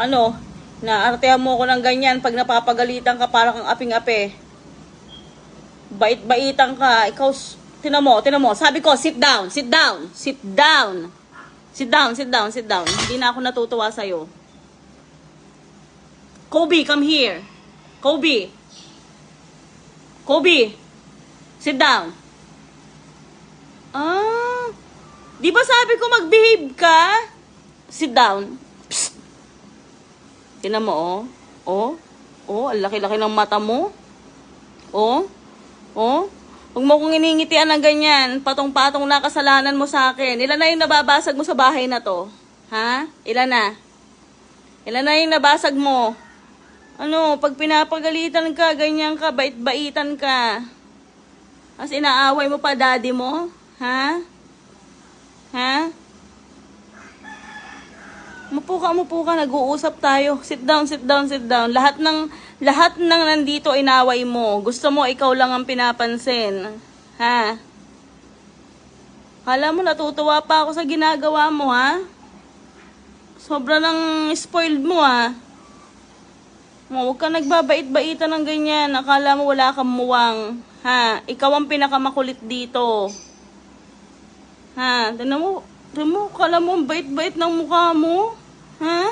Ano? Naartehan mo ko ng ganyan pag napapagalitan ka para kang aping-ape. Bait-baitan ka. Ikaw, tinan mo. Sabi ko, sit down. Sit down. Sit down. Sit down, sit down, sit down. Hindi na ako natutuwa sa'yo. Kobe, come here. Kobe. Kobe. Sit down. Ah. Di ba sabi ko mag-behave ka? Sit down. Psst. Tingnan mo, oh. Oh. Oh, ang laki-laki ng mata mo. Oh. Oh. Huwag mo kong iningitian ng ganyan. Patong-patong na kasalanan mo sa akin. Ilan na yung nababasag mo sa bahay na to? Ha? Ilan na? Ilan na yung nabasag mo? Ano, pag pinapagalitan ka, ganyan ka, bait-baitan ka. As inaaway mo pa daddy mo? Ha? Ha? Mupo ka, nag-uusap tayo. Sit down, sit down, sit down. Lahat ng nandito inaway mo. Gusto mo ikaw lang ang pinapansin. Ha? Kala mo natutuwa pa ako sa ginagawa mo, ha? Sobra nang spoiled mo, ha? Huwag ka nagbabait-baitan ng ganyan. Akala mo wala kang muwang. Ha? Ikaw ang pinakamakulit dito. Ha? Tignan mo, kala mo ang bait-bait ng mukha mo. Ha?